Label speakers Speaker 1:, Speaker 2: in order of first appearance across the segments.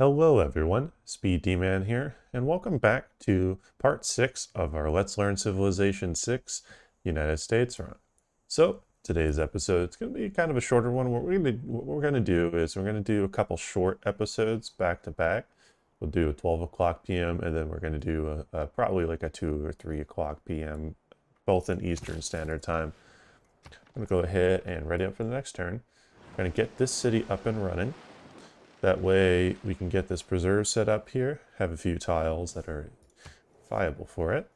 Speaker 1: Hello everyone, SpeeDMan here, and welcome back to part 6 of our Let's Learn Civilization 6 United States run. So, today's episode, it's going to be kind of a shorter one. What we're going to do is we're going to do a couple short episodes back to back. We'll do a 12 o'clock p.m. and then we're going to do probably like a 2 or 3 o'clock p.m., both in Eastern Standard Time. I'm going to go ahead and ready up for the next turn. We're going to get this city up and running. That way we can get this preserve set up here, have a few tiles that are viable for it.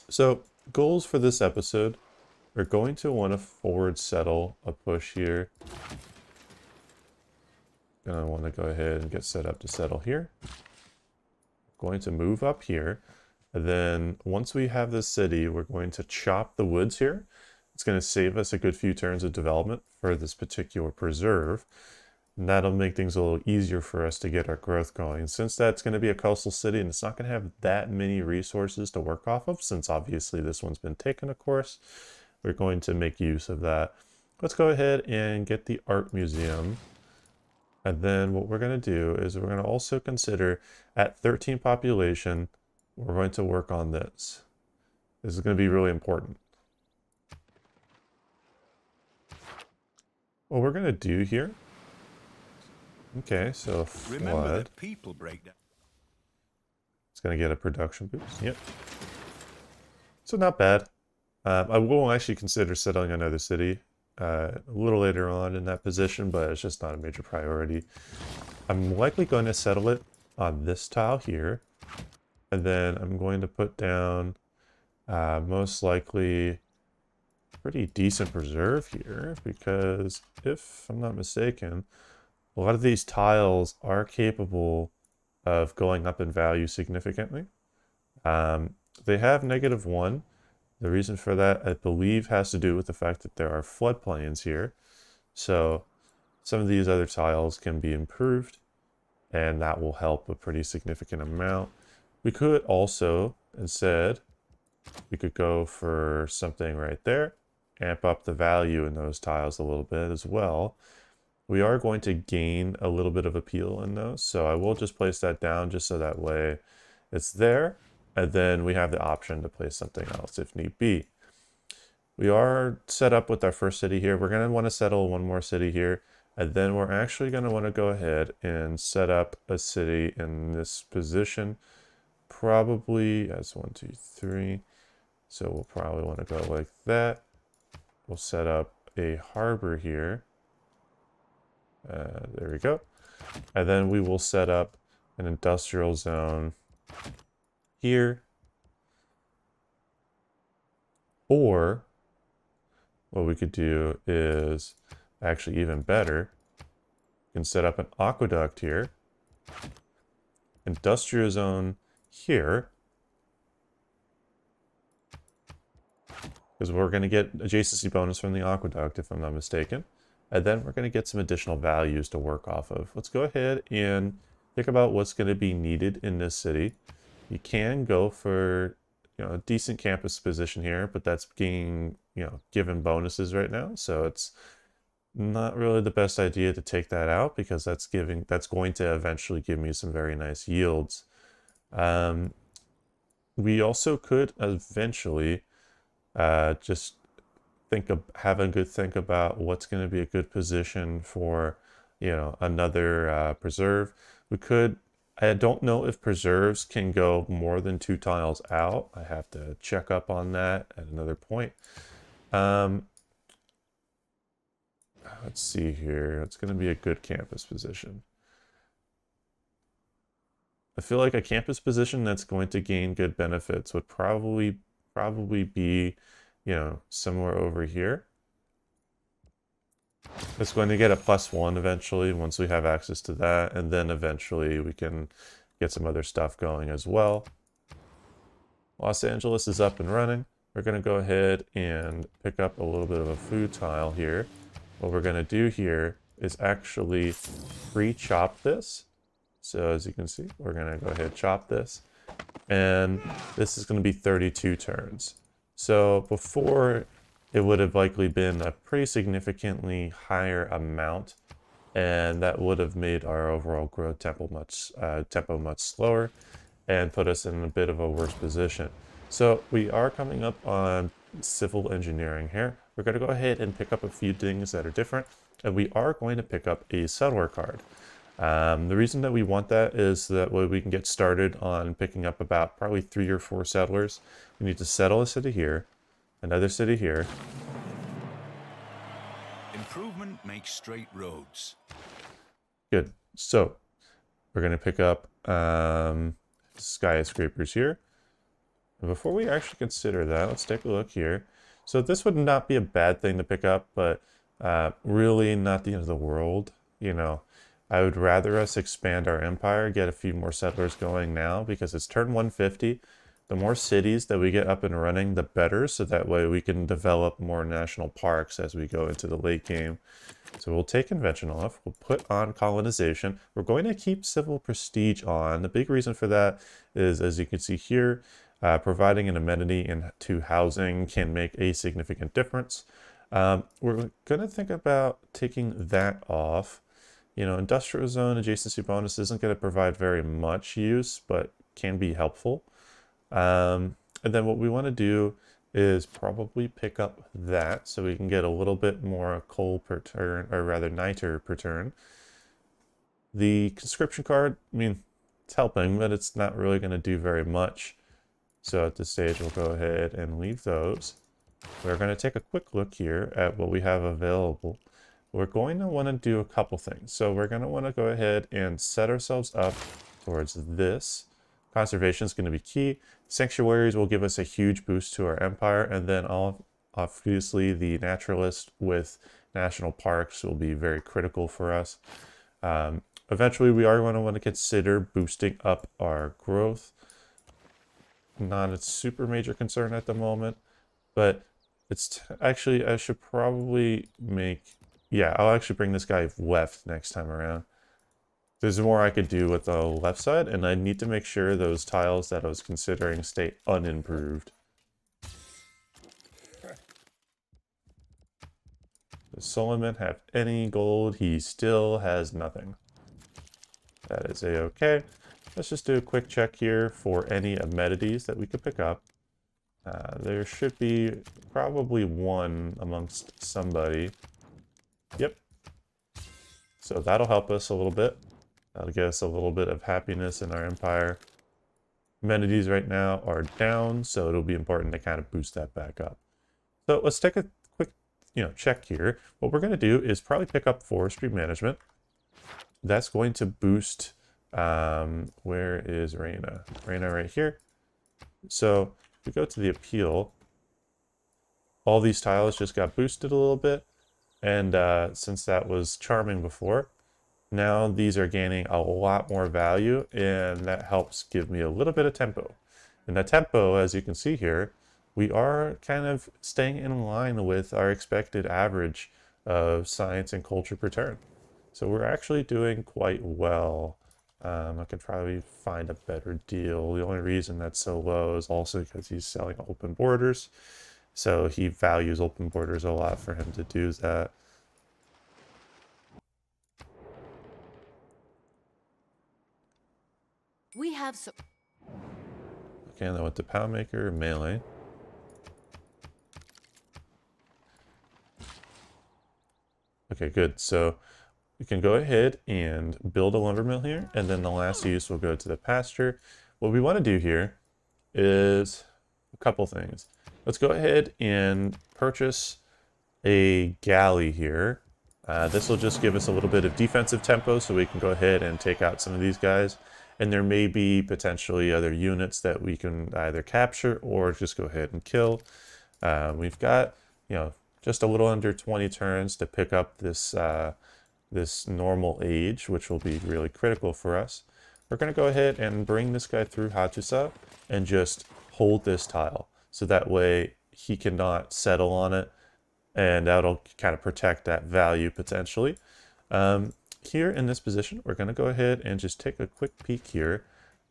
Speaker 1: So goals for this episode are going to want to forward settle a push here. Gonna want to go ahead and get set up to settle here. Going to move up here. And then once we have this city, we're going to chop the woods here. It's going to save us a good few turns of development for this particular preserve. And that'll make things a little easier for us to get our growth going. Since that's going to be a coastal city and it's not going to have that many resources to work off of, since obviously this one's been taken, of course, we're going to make use of that. Let's go ahead and get the art museum. And then what we're going to do is we're going to also consider at 13 population, we're going to work on this. This is going to be really important. What we're going to do here. Okay, so flood.
Speaker 2: Remember that people break down.
Speaker 1: It's going to get a production boost. Yep. So not bad. I will actually consider settling another city a little later on in that position, but it's just not a major priority. I'm likely going to settle it on this tile here. And then I'm going to put down most likely pretty decent preserve here, because if I'm not mistaken, a lot of these tiles are capable of going up in value significantly. They have -1. The reason for that, I believe, has to do with the fact that there are floodplains here. So some of these other tiles can be improved, and that will help a pretty significant amount. We could also, instead, we could go for something right there, amp up the value in those tiles a little bit as well. We are going to gain a little bit of appeal in those, so I will just place that down just so that way it's there, and then we have the option to place something else if need be. We are set up with our first city here. We're going to want to settle one more city here, and then we're actually going to want to go ahead and set up a city in this position, probably as 1, 2, 3. So we'll probably want to go like that. We'll set up a harbor here. There we go. And then we will set up an industrial zone here. Or what we could do is actually even better. We can set up an aqueduct here. Industrial zone here. Because we're going to get adjacency bonus from the aqueduct, if I'm not mistaken. And then we're going to get some additional values to work off of. Let's go ahead and think about what's going to be needed in this city. You can go for, a decent campus position here, but that's being, given bonuses right now. So it's not really the best idea to take that out, because that's going to eventually give me some very nice yields. We also could eventually just have a good think about what's going to be a good position for, another preserve. I don't know if preserves can go more than 2 tiles out. I have to check up on that at another point. Let's see here. It's going to be a good campus position. I feel like a campus position that's going to gain good benefits would probably be, somewhere over here. It's going to get a +1 eventually once we have access to that, and then eventually we can get some other stuff going as well. Los Angeles is up and running. We're going to go ahead and pick up a little bit of a food tile here. What we're going to do here is actually pre-chop this. So as you can see, we're going to go ahead and chop this. And this is going to be 32 turns. So before, it would have likely been a pretty significantly higher amount and that would have made our overall growth tempo much slower and put us in a bit of a worse position. So we are coming up on civil engineering here. We're going to go ahead and pick up a few things that are different, and we are going to pick up a settler card. The reason that we want that is that way we can get started on picking up about probably 3 or 4 settlers. We need to settle a city here, another city here.
Speaker 2: Improvement makes straight roads.
Speaker 1: Good. So we're going to pick up skyscrapers here. And before we actually consider that, let's take a look here. So this would not be a bad thing to pick up, but really not the end of the world. You know, I would rather us expand our empire, get a few more settlers going now, because it's turn 150. The more cities that we get up and running, the better, so that way we can develop more national parks as we go into the late game. So we'll take invention off, we'll put on colonization. We're going to keep civil prestige on. The big reason for that is, as you can see here, providing an amenity into housing can make a significant difference. We're going to think about taking that off. You know, industrial zone adjacency bonus isn't going to provide very much use, but can be helpful. And then what we want to do is probably pick up that so we can get a little bit more coal per turn, or rather niter per turn. The conscription card, I mean, it's helping, but it's not really going to do very much. So at this stage, we'll go ahead and leave those. We're going to take a quick look here at what we have available. We're going to want to do a couple things. So we're going to want to go ahead and set ourselves up towards this. Conservation is going to be key. Sanctuaries will give us a huge boost to our empire, and then obviously the naturalist with national parks will be very critical for us. Eventually, we are going to want to consider boosting up our growth. Not a super major concern at the moment, but it's actually, I should probably make, yeah, I'll actually bring this guy left next time around. There's more I could do with the left side, and I need to make sure those tiles that I was considering stay unimproved. Does Solomon have any gold? He still has nothing. That is a-okay. Let's just do a quick check here for any amenities that we could pick up. There should be probably one amongst somebody. Yep. So that'll help us a little bit. That'll get us a little bit of happiness in our empire. Amenities right now are down, so it'll be important to kind of boost that back up. So let's take a quick, check here. What we're going to do is probably pick up forestry management. That's going to boost, where is Reina? Reina right here. So if we go to the appeal, all these tiles just got boosted a little bit. And since that was charming before, now these are gaining a lot more value, and that helps give me a little bit of tempo. And that tempo, as you can see here, we are kind of staying in line with our expected average of science and culture per turn. So we're actually doing quite well. I could probably find a better deal. The only reason that's so low is also because he's selling open borders. So he values open borders a lot for him to do that.
Speaker 3: We have some.
Speaker 1: Okay, and then with the pound maker, melee. Okay, good. So we can go ahead and build a lumber mill here, and then the last use will go to the pasture. What we want to do here is a couple things. Let's go ahead and purchase a galley here. This will just give us a little bit of defensive tempo, so we can go ahead and take out some of these guys. And there may be potentially other units that we can either capture or just go ahead and kill. We've got, just a little under 20 turns to pick up this this normal age, which will be really critical for us. We're going to go ahead and bring this guy through Hattusa and just hold this tile. So that way he cannot settle on it, and that'll kind of protect that value potentially. Here in this position, we're going to go ahead and just take a quick peek here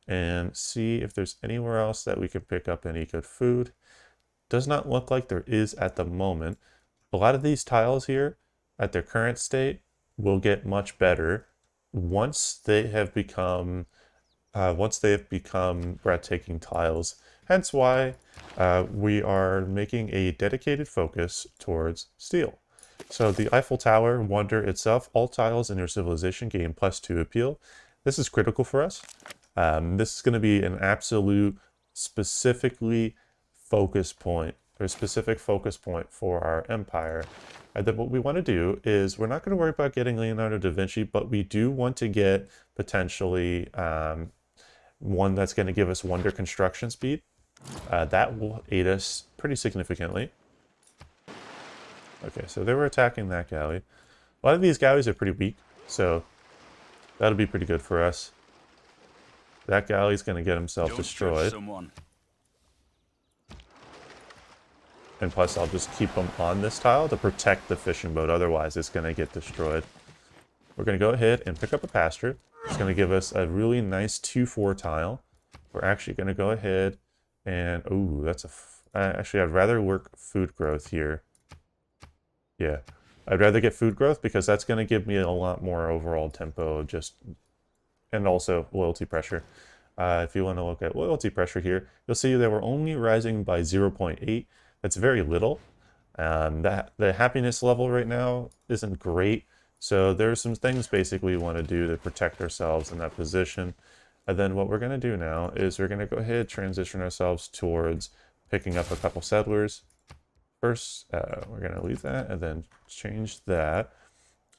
Speaker 1: and see if there's anywhere else that we can pick up any good food. Does not look like there is at the moment. A lot of these tiles here at their current state will get much better once they have become breathtaking tiles. Hence why we are making a dedicated focus towards steel. So the Eiffel Tower, wonder itself, all tiles in your civilization gain +2 appeal. This is critical for us. This is going to be an absolute specific focus point for our empire. And then what we want to do is we're not going to worry about getting Leonardo da Vinci, but we do want to get potentially one that's going to give us wonder construction speed. That will aid us pretty significantly. Okay, so they were attacking that galley. A lot of these galleys are pretty weak, so that'll be pretty good for us. That galley's going to get himself destroyed. And plus, I'll just keep them on this tile to protect the fishing boat. Otherwise, it's going to get destroyed. We're going to go ahead and pick up a pasture. It's going to give us a really nice 2-4 tile. We're actually going to go ahead and... Ooh, that's a... Actually, I'd rather work food growth here. Yeah. I'd rather get food growth because that's going to give me a lot more overall tempo just... And also loyalty pressure. If you want to look at loyalty pressure here, you'll see that we're only rising by 0.8. That's very little. The happiness level right now isn't great. So there's some things basically we want to do to protect ourselves in that position. And then what we're going to do now is we're going to go ahead and transition ourselves towards picking up a couple settlers. First, we're going to leave that and then change that.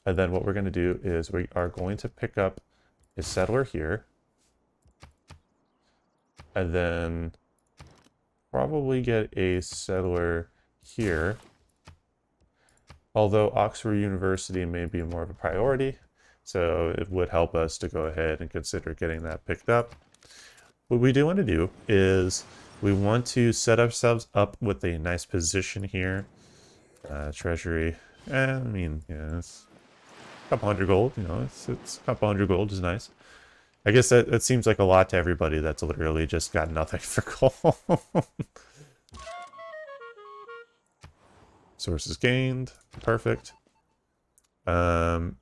Speaker 1: And then what we're going to do is we are going to pick up a settler here. And then probably get a settler here. Although Oxford University may be more of a priority, so it would help us to go ahead and consider getting that picked up. What we do want to do is we want to set ourselves up with a nice position here. Treasury, I mean, yeah, it's a couple hundred gold, you know, it's a couple hundred gold is nice. I guess that seems like a lot to everybody that's literally just got nothing for gold. Sources gained. Perfect.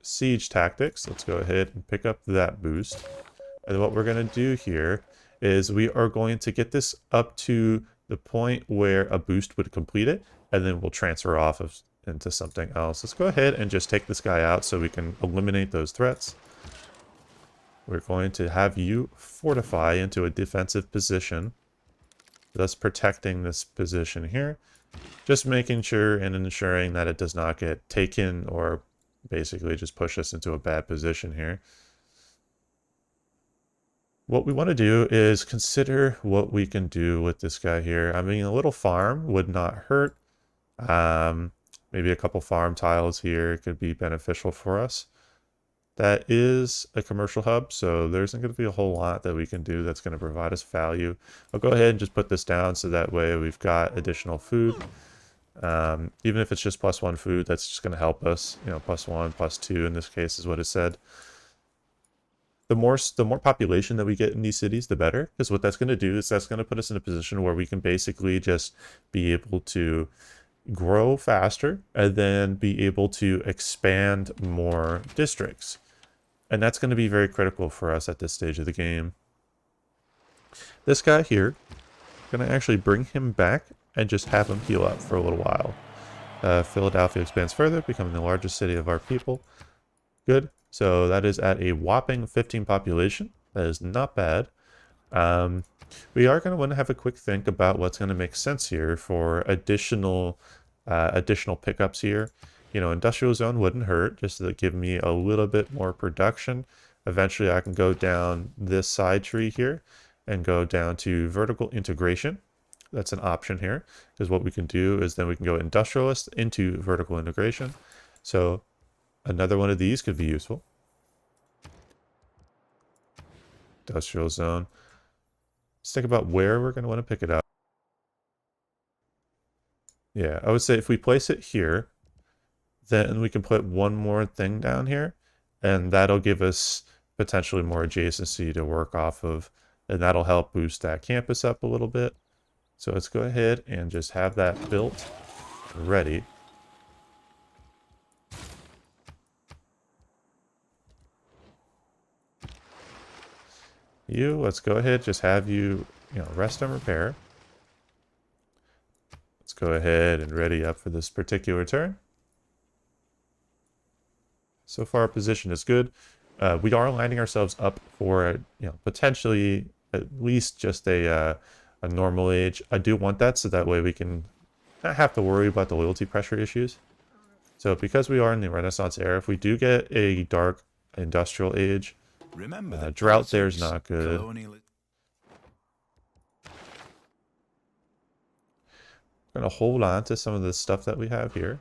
Speaker 1: Siege tactics. Let's go ahead and pick up that boost. And what we're going to do here is we are going to get this up to the point where a boost would complete it, and then we'll transfer off into something else. Let's go ahead and just take this guy out so we can eliminate those threats. We're going to have you fortify into a defensive position, thus protecting this position here. Just making sure and ensuring that it does not get taken or basically just push us into a bad position here. What we want to do is consider what we can do with this guy here. I mean, a little farm would not hurt. Maybe a couple farm tiles here could be beneficial for us. That is a commercial hub, so there isn't going to be a whole lot that we can do that's going to provide us value. I'll go ahead and just put this down so that way we've got additional food. Even if it's just +1 food, that's just going to help us. You know, +1, +2 in this case is what it said. The more population that we get in these cities, the better. Because what that's going to do is that's going to put us in a position where we can basically just be able to grow faster and then be able to expand more districts. And that's going to be very critical for us at this stage of the game. This guy here, I'm going to actually bring him back and just have him heal up for a little while. Philadelphia expands further, becoming the largest city of our people. Good. So that is at a whopping 15 population. That is not bad. We are going to want to have a quick think about what's going to make sense here for additional pickups here. You know, industrial zone wouldn't hurt, just to give me a little bit more production. Eventually I can go down this side tree here and go down to vertical integration. That's an option here, because what we can do is then we can go industrialist into vertical integration. So another one of these could be useful. Industrial zone. Let's think about where we're going to want to pick it up. Yeah, I would say if we place it here, then we can put one more thing down here, and that'll give us potentially more adjacency to work off of, and that'll help boost that campus up a little bit. So let's go ahead and just have that built, ready. You, let's go ahead, just have you, rest and repair. Let's go ahead and ready up for this particular turn. So far, our position is good. We are lining ourselves up for, potentially at least just a normal age. I do want that so that way we can not have to worry about the loyalty pressure issues. So because we are in the Renaissance era, if we do get a dark industrial age,
Speaker 2: Remember that
Speaker 1: drought there is
Speaker 2: politics,
Speaker 1: not good.
Speaker 2: colonial.
Speaker 1: We're going to hold on to some of the stuff that we have here.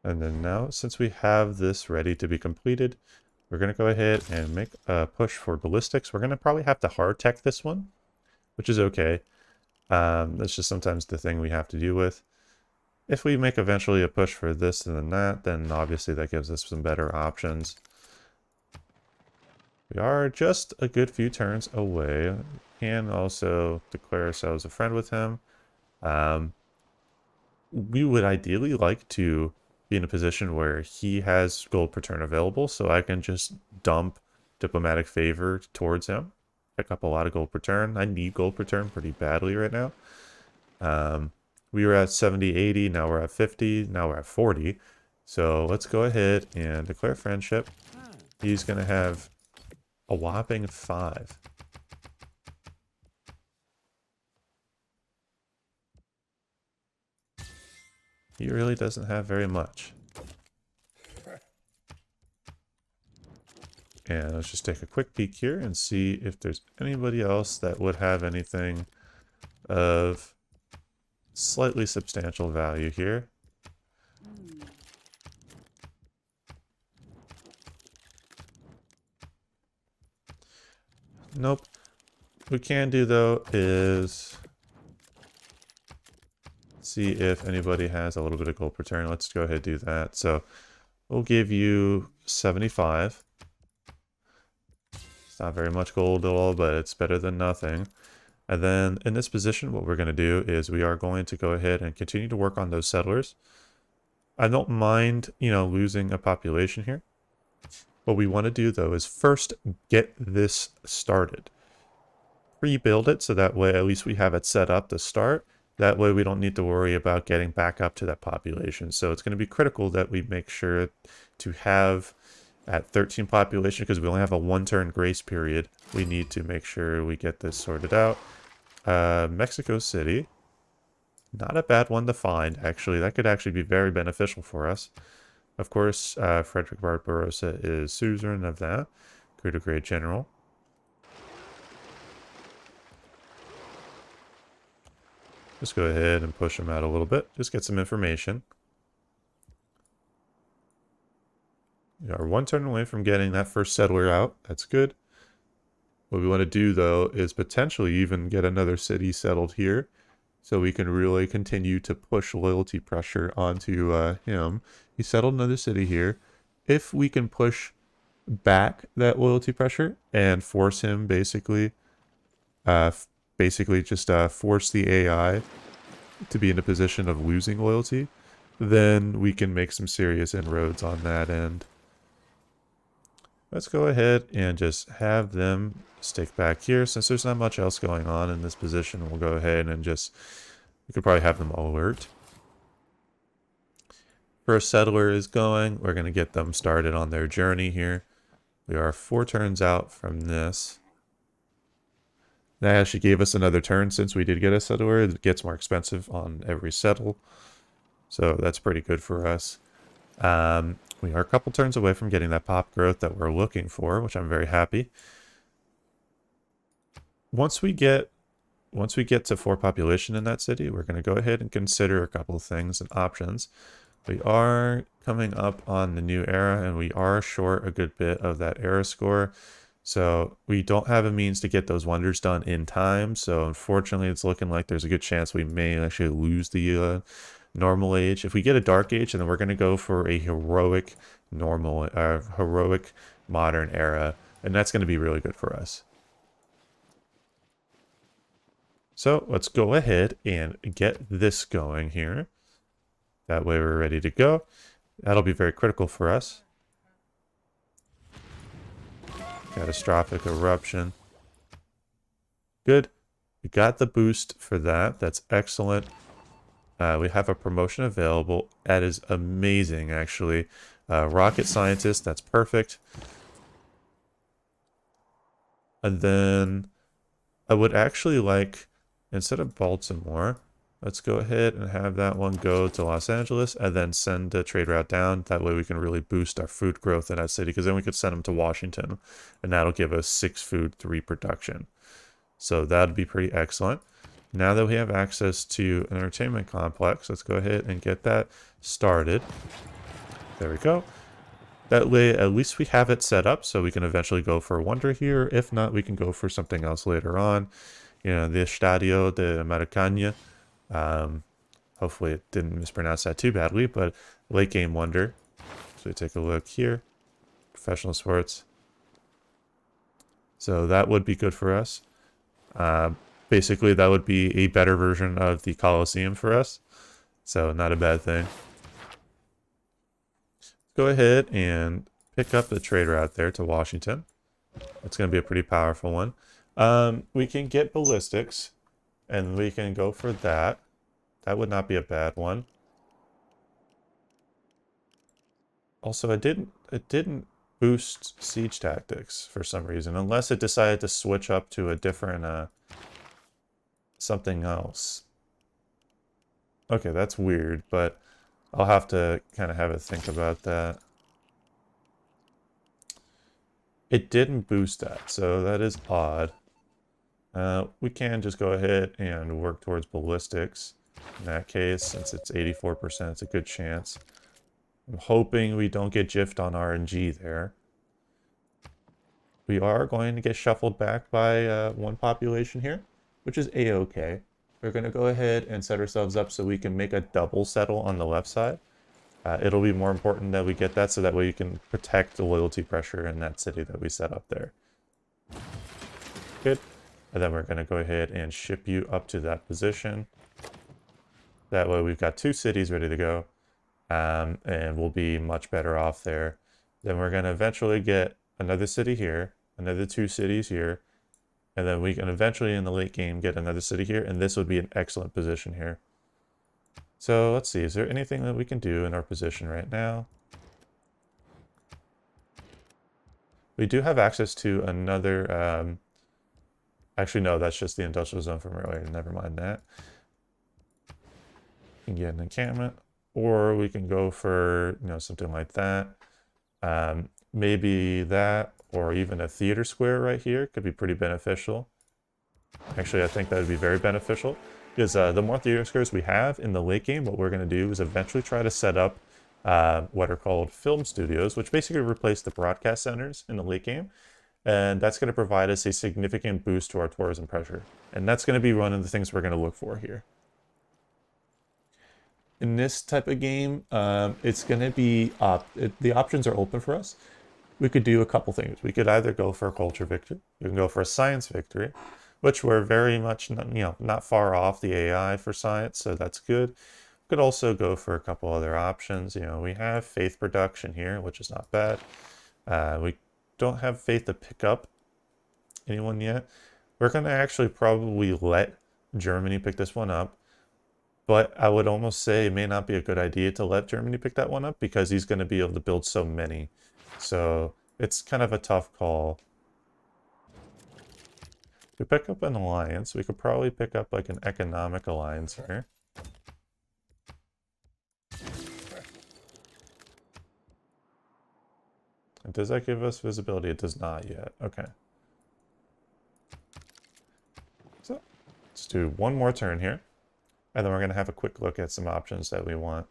Speaker 1: And then now, since we have this ready to be completed, we're going to go ahead and make a push for ballistics. We're going to probably have to hard tech this one, which is okay. That's just sometimes the thing we have to deal with. If we make eventually a push for this and then that, then obviously that gives us some better options. We are just a good few turns away. We can also declare ourselves a friend with him. We would ideally like to be in a position where he has gold per turn available, so I can just dump diplomatic favor towards him. Pick up a lot of gold per turn. I need gold per turn pretty badly right now. We were at 70, 80, now we're at 50, now we're at 40. So let's go ahead and declare friendship. He's going to have a whopping 5. He really doesn't have very much. And let's just take a quick peek here and see if there's anybody else that would have anything of slightly substantial value here. Nope. What we can do though is see if anybody has a little bit of gold per turn. Let's go ahead and do that. So we'll give you 75. It's not very much gold at all, but it's better than nothing. And then in this position, what we're going to do is we are going to go ahead and continue to work on those settlers. I don't mind, losing a population here. What we want to do, though, is first get this started. Rebuild it so that way at least we have it set up to start. That way we don't need to worry about getting back up to that population. So it's going to be critical that we make sure to have at 13 population, because we only have a 1-turn grace period. We need to make sure we get this sorted out. Mexico City. Not a bad one to find, actually. That could actually be very beneficial for us. Of course, Frederick Barbarossa is suzerain of that. Coup de Great General. Just go ahead and push him out a little bit. Just get some information. We are 1 turn away from getting that first settler out. That's good. What we want to do, though, is potentially even get another city settled here, so we can really continue to push loyalty pressure onto him. He settled another city here. If we can push back that loyalty pressure and force him basically just force the AI to be in a position of losing loyalty, then we can make some serious inroads on that end. Let's go ahead and just have them stick back here. Since there's not much else going on in this position, we'll go ahead and we could probably have them alert. First settler is going. We're going to get them started on their journey here. We are 4 turns out from this. That actually gave us another turn since we did get a settler. It gets more expensive on every settle. So that's pretty good for us. We are a couple turns away from getting that pop growth that we're looking for, which I'm very happy. Once we get to 4 population in that city, we're going to go ahead and consider a couple of things and options. We are coming up on the new era, and we are short a good bit of that era score. So we don't have a means to get those wonders done in time. So unfortunately, it's looking like there's a good chance we may actually lose the normal age. If we get a dark age, then we're going to go for a heroic modern era, and that's going to be really good for us. So let's go ahead and get this going here. That way we're ready to go. That'll be very critical for us. Catastrophic eruption. Good. We got the boost for that. That's excellent. We have a promotion available. That is amazing, actually. Rocket scientist, that's perfect. And then I would actually like, instead of Baltimore, let's go ahead and have that one go to Los Angeles and then send the trade route down. That way we can really boost our food growth in that city, because then we could send them to Washington and that'll give us 6 food, 3 production. So that'd be pretty excellent. Now that we have access to an entertainment complex, let's go ahead and get that started. There we go. That way, at least we have it set up so we can eventually go for Wonder here. If not, we can go for something else later on. You know, the Estadio de Americana. Hopefully it didn't mispronounce that too badly, but late game Wonder. So we take a look here. Professional sports. So that would be good for us. Basically, that would be a better version of the Coliseum for us. So not a bad thing. Go ahead and pick up the trade route there to Washington. It's going to be a pretty powerful one. We can get ballistics, and we can go for that. That would not be a bad one. Also, it didn't boost siege tactics for some reason, unless it decided to switch up to a different something else. Okay, that's weird, but I'll have to kind of have a think about that. It didn't boost that, so that is odd. We can just go ahead and work towards ballistics. In that case, since it's 84%, it's a good chance. I'm hoping we don't get gyffed on RNG there. We are going to get shuffled back by 1 population here, which is a-okay. We're going to go ahead and set ourselves up so we can make a double settle on the left side. It'll be more important that we get that so that way you can protect the loyalty pressure in that city that we set up there. Good. And then we're going to go ahead and ship you up to that position. That way we've got 2 cities ready to go. And we'll be much better off there. Then we're going to eventually get another city here, another 2 cities here. And then we can eventually in the late game get another city here, and this would be an excellent position here. So let's see, is there anything that we can do in our position right now? We do have access to another, actually no, that's just the industrial zone from earlier, never mind that. We can get an encampment, or we can go for, you know, something like that. Maybe that, or even a theater square right here could be pretty beneficial. Actually, I think that would be very beneficial, because the more theater squares we have in the late game, what we're going to do is eventually try to set up what are called film studios, which basically replace the broadcast centers in the late game. And that's going to provide us a significant boost to our tourism pressure. And that's going to be one of the things we're going to look for here. In this type of game, it's going to be, the options are open for us. We could do a couple things. We could either go for a culture victory, we can go for a science victory, which we're very much not far off the AI for science, so that's good. We could also go for a couple other options. You know, we have faith production here, which is not bad. We don't have faith to pick up anyone yet. We're going to actually probably let Germany pick this one up. But I would almost say it may not be a good idea to let Germany pick that one up, because he's going to be able to build so many. So it's kind of a tough call. If we pick up an alliance, we could probably pick up like an economic alliance here. And does that give us visibility? It does not yet. Okay. So let's do one more turn here. And then we're going to have a quick look at some options that we want.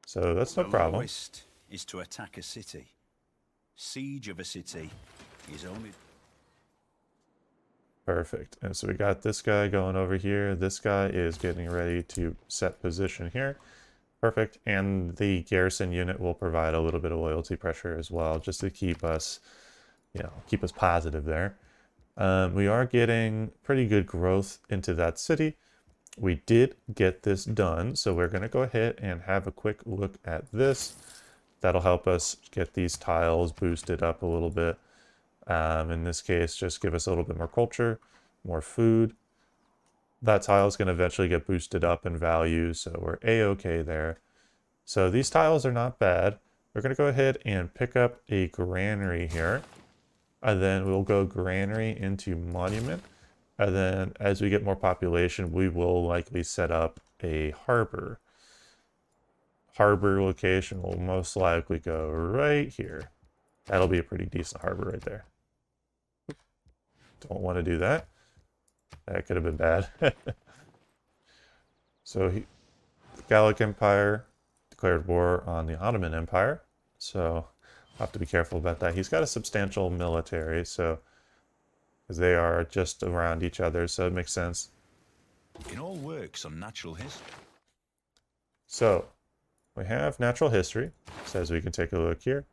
Speaker 1: So that's no problem.
Speaker 2: The lowest is to attack a city. Siege of a city is only...
Speaker 1: Perfect. And so we got this guy going over here. This guy is getting ready to set position here. Perfect. And the garrison unit will provide a little bit of loyalty pressure as well, just to keep us, keep us positive there. We are getting pretty good growth into that city. We did get this done, so we're going to go ahead and have a quick look at this. That'll help us get these tiles boosted up a little bit. In this case, just give us a little bit more culture, more food. That tile is going to eventually get boosted up in value, so we're a-okay there. So these tiles are not bad. We're going to go ahead and pick up a granary here. And then we'll go granary into monument. And then as we get more population, we will likely set up a harbor. Harbor location will most likely go right here. That'll be a pretty decent harbor right there. Don't want to do that. That could have been bad. So the Gallic Empire declared war on the Ottoman Empire. So I'll have to be careful about that. He's got a substantial military, so because they are just around each other, so it makes sense.
Speaker 2: It all works on natural history.
Speaker 1: So we have natural history. Says we can take a look here.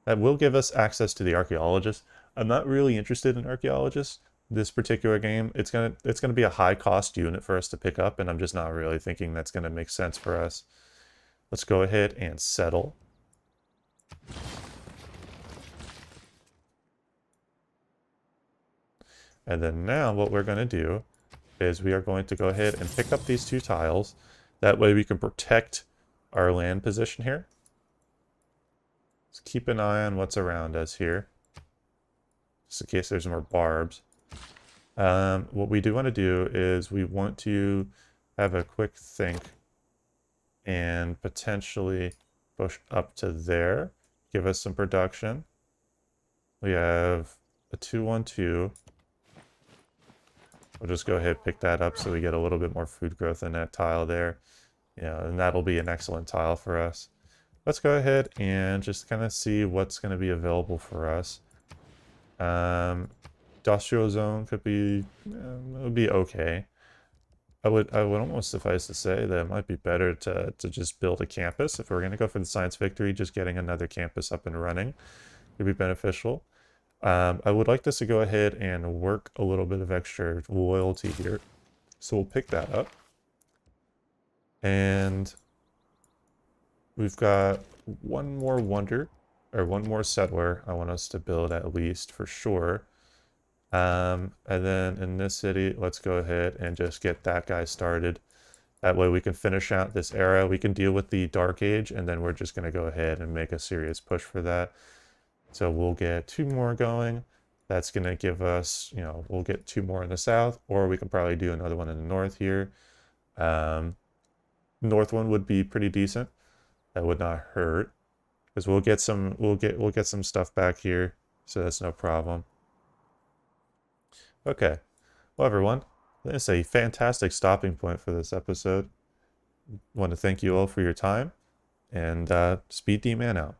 Speaker 1: That will give us access to the archaeologist. I'm not really interested in archaeologists this particular game. It's gonna be a high cost unit for us to pick up, and I'm just not really thinking that's gonna make sense for us. Let's go ahead and settle. And then now what we're going to do is we are going to go ahead and pick up these 2 tiles. That way we can protect our land position here. Let's keep an eye on what's around us here, just in case there's more barbs. What we do want to do is we want to have a quick think and potentially push up to there, give us some production. We have a 2-1-2. We'll just go ahead and pick that up so we get a little bit more food growth in that tile there. And that'll be an excellent tile for us. Let's go ahead and just kind of see what's going to be available for us. Industrial zone could be, it would be okay. I would almost suffice to say that it might be better to just build a campus. If we're going to go for the science victory, just getting another campus up and running would be beneficial. I would like this to go ahead and work a little bit of extra loyalty here. So we'll pick that up. And we've got one more wonder, or one more settler I want us to build at least for sure. And then in this city, let's go ahead and just get that guy started. That way we can finish out this era. We can deal with the Dark Age, and then we're just going to go ahead and make a serious push for that. So we'll get 2 more going. That's going to give us, we'll get 2 more in the south, or we can probably do another one in the north here. North one would be pretty decent. That would not hurt, because we'll get some stuff back here, so that's no problem. Okay, well everyone, that's a fantastic stopping point for this episode. I want to thank you all for your time, and SpeeDMan out.